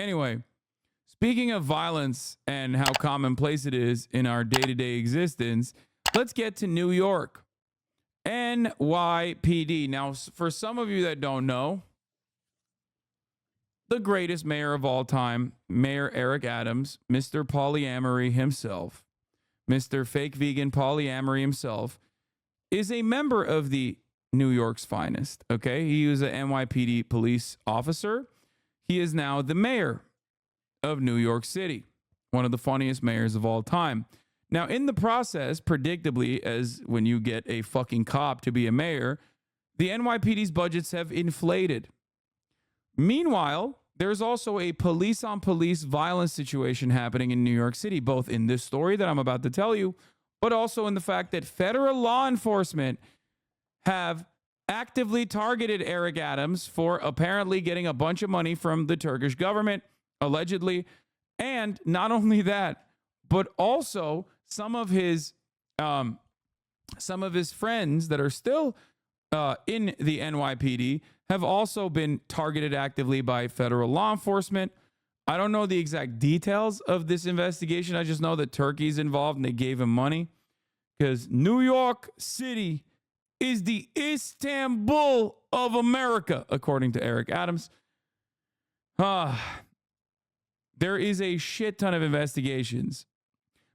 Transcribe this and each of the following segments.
Anyway, speaking of violence and how commonplace it is in our day-to-day existence, let's get to New York. NYPD. Now, for some of you that don't know, the greatest mayor of all time, Mayor Eric Adams, Mr. Polyamory himself, Mr. Fake Vegan Polyamory himself, is a member of the New York's finest. Okay, he was an NYPD police officer. He is now the mayor of New York City, one of the funniest mayors of all time. Now, in the process, predictably, as when you get a fucking cop to be a mayor, the NYPD's budgets have inflated. Meanwhile, there's also a police-on-police violence situation happening in New York City, both in this story that I'm about to tell you, but also in the fact that federal law enforcement have actively targeted Eric Adams for apparently getting a bunch of money from the Turkish government, allegedly. And not only that, but also some of his friends that are still in the NYPD have also been targeted actively by federal law enforcement. I don't know the exact details of this investigation. I just know that Turkey's involved and they gave him money because New York City is the Istanbul of America, according to Eric Adams. There is a shit ton of investigations.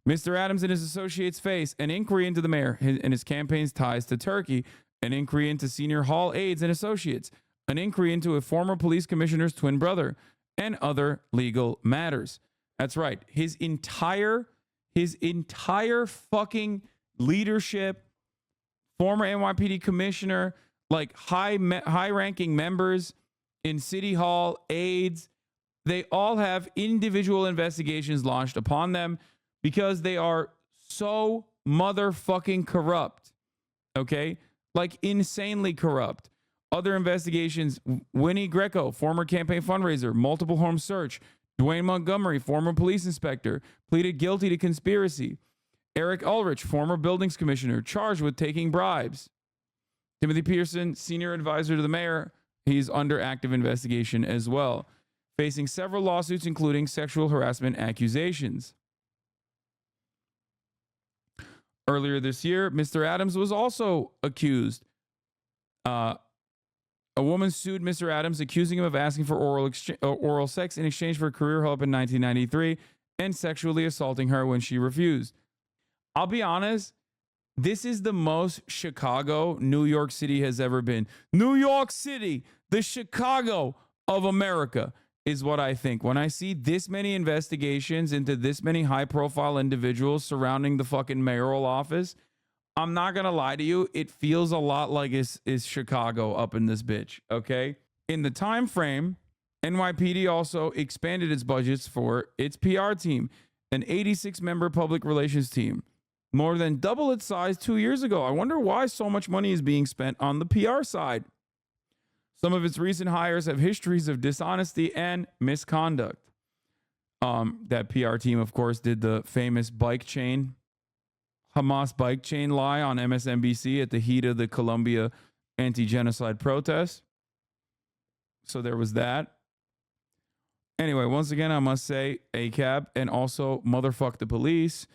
Mr. Adams and his associates face an inquiry into the mayor and his campaign's ties to Turkey, an inquiry into senior hall aides and associates, an inquiry into a former police commissioner's twin brother, and other legal matters. That's right. His entire fucking leadership, former NYPD commissioner, like high-ranking members in City Hall, aides, they all have individual investigations launched upon them because they are so motherfucking corrupt. Okay? Like insanely corrupt. Other investigations, Winnie Greco, former campaign fundraiser, multiple home search. Dwayne Montgomery, former police inspector, pleaded guilty to conspiracy. Eric Ulrich, former buildings commissioner, charged with taking bribes. Timothy Pearson, senior advisor to the mayor, he's under active investigation as well, facing several lawsuits, including sexual harassment accusations. Earlier this year, Mr. Adams was also accused. A woman sued Mr. Adams, accusing him of asking for oral sex in exchange for career help in 1993 and sexually assaulting her when she refused. I'll be honest, this is the most Chicago New York City has ever been. New York City, the Chicago of America, is what I think. When I see this many investigations into this many high-profile individuals surrounding the fucking mayoral office, I'm not going to lie to you. It feels a lot like is Chicago up in this bitch, okay? In the time frame, NYPD also expanded its budgets for its PR team, an 86-member public relations team, more than double its size 2 years ago. I wonder why so much money is being spent on the PR side. Some of its recent hires have histories of dishonesty and misconduct. That PR team, of course, did the famous Hamas bike chain lie on MSNBC at the heat of the Colombia anti-genocide protests. So there was that. Anyway, once again, I must say ACAB and also motherfuck the police,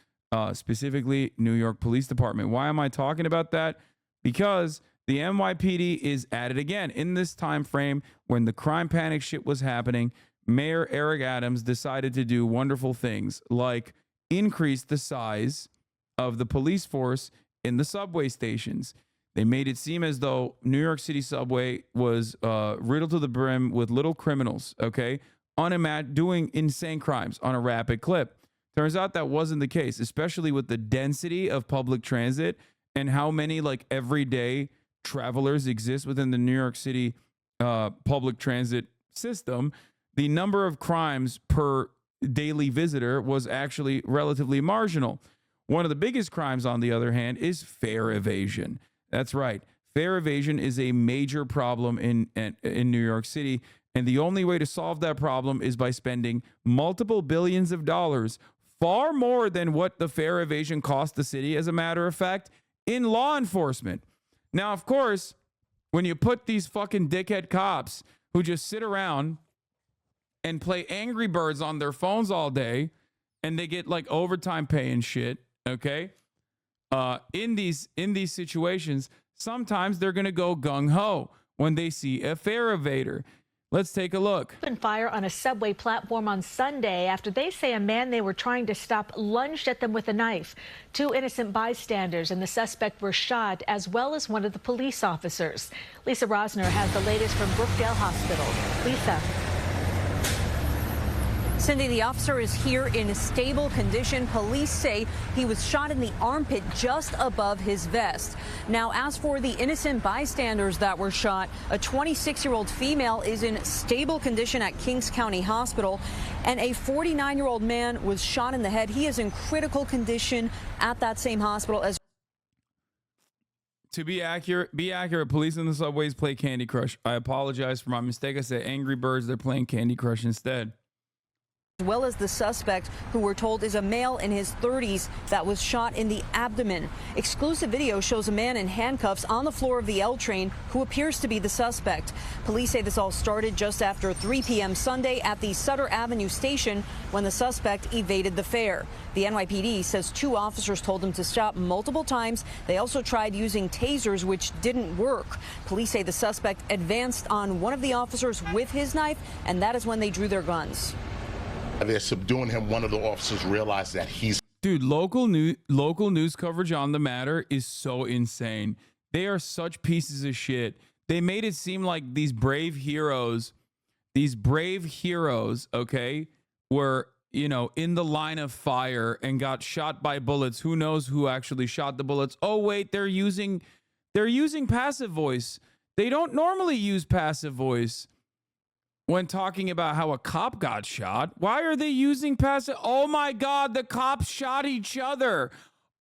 specifically New York Police Department. Why am I talking about that? Because the NYPD is at it again. In this time frame when the crime panic shit was happening, Mayor Eric Adams decided to do wonderful things like increase the size of the police force in the subway stations. They made it seem as though New York City subway was riddled to the brim with little criminals, okay? Doing insane crimes on a rapid clip. Turns out that wasn't the case, especially with the density of public transit and how many like everyday travelers exist within the New York City public transit system. The number of crimes per daily visitor was actually relatively marginal. One of the biggest crimes, on the other hand, is fare evasion. That's right. Fare evasion is a major problem in New York City, and the only way to solve that problem is by spending multiple billions of dollars, far more than what the fare evasion cost the city, as a matter of fact, in law enforcement. Now, of course, when you put these fucking dickhead cops who just sit around and play Angry Birds on their phones all day, and they get like overtime pay and shit, okay? In these situations, sometimes they're gonna go gung-ho when they see a fare evader. Let's take a look. Opened fire on a subway platform on Sunday after they say a man they were trying to stop lunged at them with a knife. 2 innocent bystanders and the suspect were shot, as well as one of the police officers. Lisa Rosner has the latest from Brookdale Hospital. Lisa. Cindy, the officer is here in stable condition. Police say he was shot in the armpit just above his vest. Now, as for the innocent bystanders that were shot, a 26-year-old female is in stable condition at Kings County Hospital, and a 49-year-old man was shot in the head. He is in critical condition at that same hospital. As to be accurate, police in the subways play Candy Crush. I apologize for my mistake. I said Angry Birds. They're playing Candy Crush instead. Well as the suspect, who we're told is a male in his 30s that was shot in the abdomen. Exclusive video shows a man in handcuffs on the floor of the L train who appears to be the suspect. Police say this all started just after 3 p.m. Sunday at the Sutter Avenue station when the suspect evaded the fare. The NYPD says 2 officers told him to stop multiple times. They also tried using tasers, which didn't work. Police say the suspect advanced on one of the officers with his knife, and that is when they drew their guns. They're subduing him. One of the officers realized that he's... Dude, local news coverage on the matter is so insane. They are such pieces of shit. They made it seem like these brave heroes, okay, were, you know, in the line of fire and got shot by bullets. Who knows who actually shot the bullets? Oh, wait, they're using passive voice. They don't normally use passive voice when talking about how a cop got shot. Why are they using passive? Oh my God, the cops shot each other.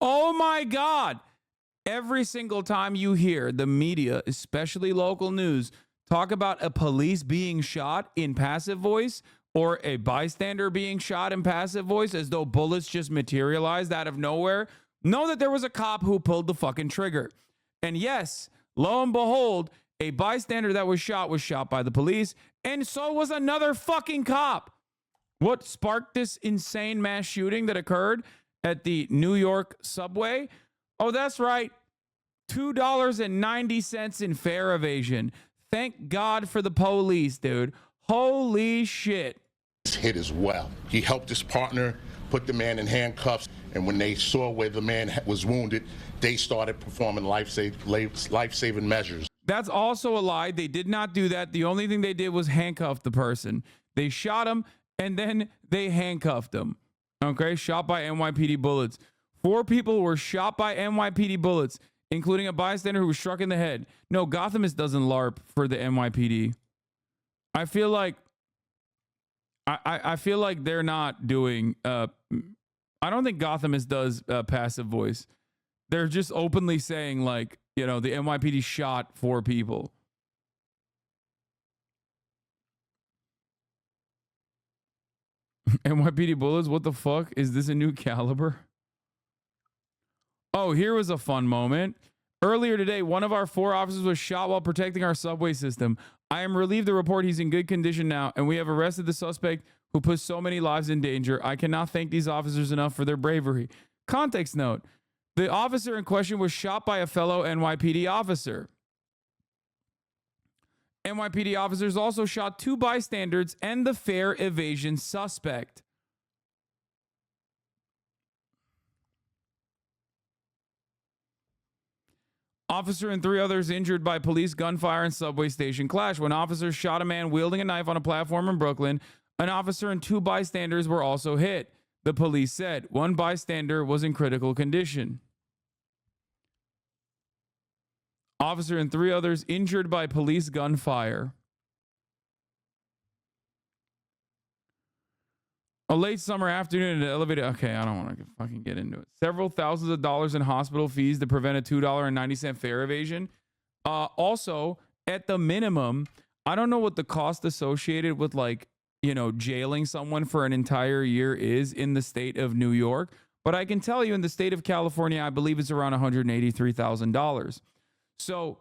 Oh my God. Every single time you hear the media, especially local news, talk about a police being shot in passive voice or a bystander being shot in passive voice as though bullets just materialized out of nowhere, know that there was a cop who pulled the fucking trigger. And yes, lo and behold, a bystander that was shot by the police, and so was another fucking cop. What sparked this insane mass shooting that occurred at the New York subway? Oh, that's right. $2.90 in fare evasion. Thank God for the police, dude. Holy shit. hit as well. He helped his partner, put the man in handcuffs, and when they saw where the man was wounded, they started performing life-saving measures. That's also a lie. They did not do that. The only thing they did was handcuff the person. They shot him, and then they handcuffed him. Okay, shot by NYPD bullets. 4 people were shot by NYPD bullets, including a bystander who was struck in the head. No, Gothamist doesn't LARP for the NYPD. I feel like I feel like they're not doing I don't think Gothamist does passive voice. They're just openly saying, like, you know, the NYPD shot 4 people. NYPD bullets? What the fuck? Is this a new caliber? Oh, here was a fun moment. Earlier today, one of our 4 officers was shot while protecting our subway system. I am relieved to report he's in good condition now, and we have arrested the suspect who put so many lives in danger. I cannot thank these officers enough for their bravery. Context note: the officer in question was shot by a fellow NYPD officer. NYPD officers also shot 2 bystanders and the Fare-Evasion suspect. Officer and 3 others injured by police gunfire and subway station clash. When officers shot a man wielding a knife on a platform in Brooklyn, an officer and 2 bystanders were also hit. The police said 1 bystander was in critical condition. Officer and 3 others injured by police gunfire. A late summer afternoon in an elevator. Okay, I don't want to fucking get into it. Several thousands of dollars in hospital fees to prevent a $2.90 fare evasion. Also, at the minimum, I don't know what the cost associated with, like, you know, jailing someone for an entire year is in the state of New York. But I can tell you in the state of California, I believe it's around $183,000. So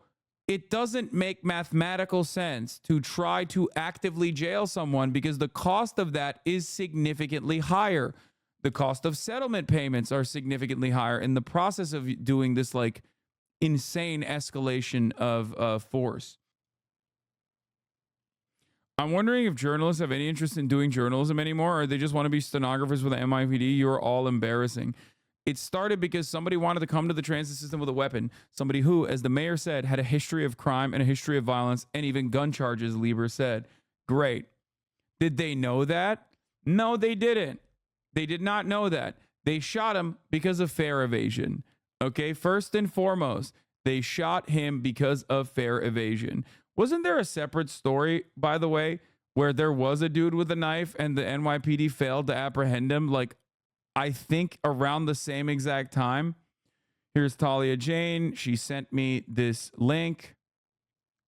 it doesn't make mathematical sense to try to actively jail someone because the cost of that is significantly higher. The cost of settlement payments are significantly higher in the process of doing this like insane escalation of force. I'm wondering if journalists have any interest in doing journalism anymore, or they just want to be stenographers with the NYPD. You're all embarrassing. It started because somebody wanted to come to the transit system with a weapon. Somebody who, as the mayor said, had a history of crime and a history of violence and even gun charges, Lieber said. Great. Did they know that? No, they didn't. They did not know that. They shot him because of fare evasion. Okay, first and foremost, they shot him because of fare evasion. Wasn't there a separate story, by the way, where there was a dude with a knife and the NYPD failed to apprehend him, like, I think around the same exact time? Here's Talia Jane. She sent me this link.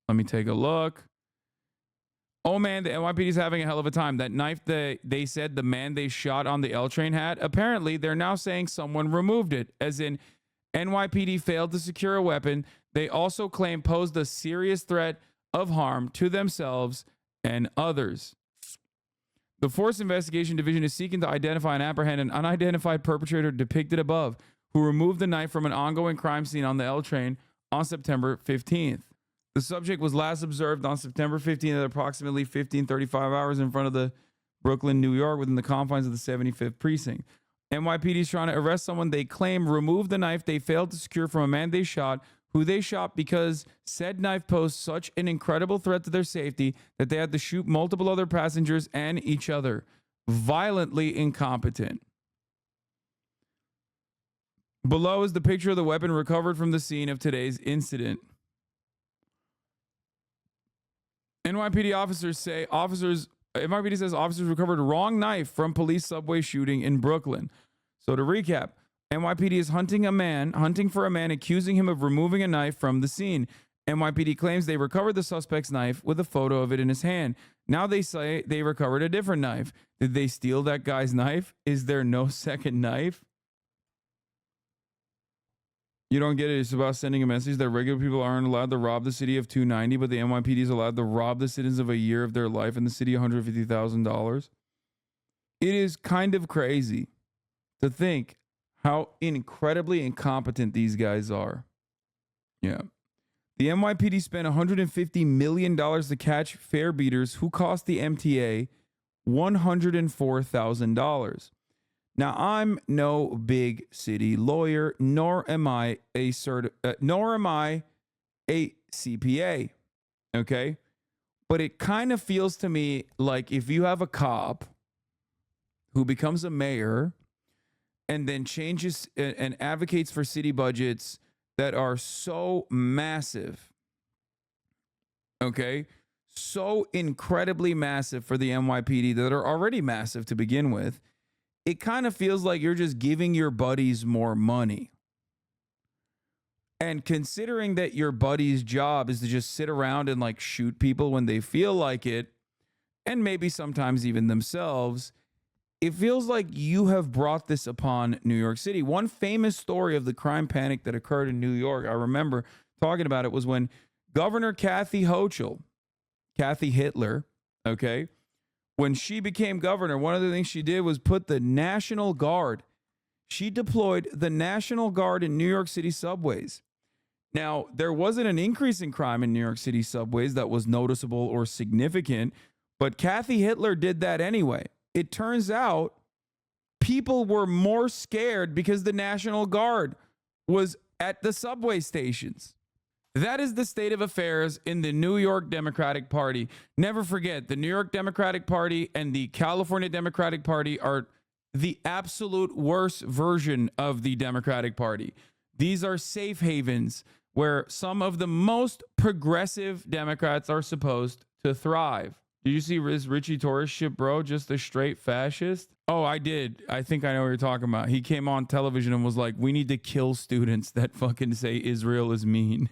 Let me take a look. Oh, man, the NYPD is having a hell of a time. That knife that they said the man they shot on the L train had, apparently they're now saying someone removed it, as in NYPD failed to secure a weapon. They also claim posed a serious threat of harm to themselves and others. The Force Investigation Division is seeking to identify and apprehend an unidentified perpetrator depicted above, who removed the knife from an ongoing crime scene on the L train on September 15th. The subject was last observed on September 15th at approximately 15:35 hours in front of the Brooklyn, New York, within the confines of the 75th precinct. NYPD is trying to arrest someone they claim removed the knife they failed to secure from a man they shot, who they shot because said knife posed such an incredible threat to their safety that they had to shoot multiple other passengers and each other. Violently incompetent. Below is the picture of the weapon recovered from the scene of today's incident. NYPD says officers recovered a wrong knife from police subway shooting in Brooklyn. So to recap, NYPD is hunting for a man accusing him of removing a knife from the scene. NYPD claims they recovered the suspect's knife with a photo of it in his hand. Now they say they recovered a different knife. Did they steal that guy's knife? Is there no second knife? You don't get it. It's about sending a message that regular people aren't allowed to rob the city of $290, but the NYPD is allowed to rob the citizens of a year of their life in the city $150,000. It is kind of crazy to think how incredibly incompetent these guys are. Yeah. The NYPD spent $150 million to catch fare beaters who cost the MTA $104,000. Now, I'm no big city lawyer, nor am I a CPA. Okay? But it kind of feels to me like if you have a cop who becomes a mayor and then changes and advocates for city budgets that are so massive, okay, so incredibly massive for the NYPD that are already massive to begin with, it kind of feels like you're just giving your buddies more money. And considering that your buddy's job is to just sit around and like shoot people when they feel like it, and maybe sometimes even themselves, it feels like you have brought this upon New York City. One famous story of the crime panic that occurred in New York, I remember talking about it, was when Governor Kathy Hitler, okay, when she became governor, one of the things she did was put the National Guard. She deployed the National Guard in New York City subways. Now, there wasn't an increase in crime in New York City subways that was noticeable or significant, but Kathy Hitler did that anyway. It turns out people were more scared because the National Guard was at the subway stations. That is the state of affairs in the New York Democratic Party. Never forget, the New York Democratic Party and the California Democratic Party are the absolute worst version of the Democratic Party. These are safe havens where some of the most progressive Democrats are supposed to thrive. Did you see Richie Torres shit, bro? Just a straight fascist? Oh, I did. I think I know what you're talking about. He came on television and was like, we need to kill students that fucking say Israel is mean.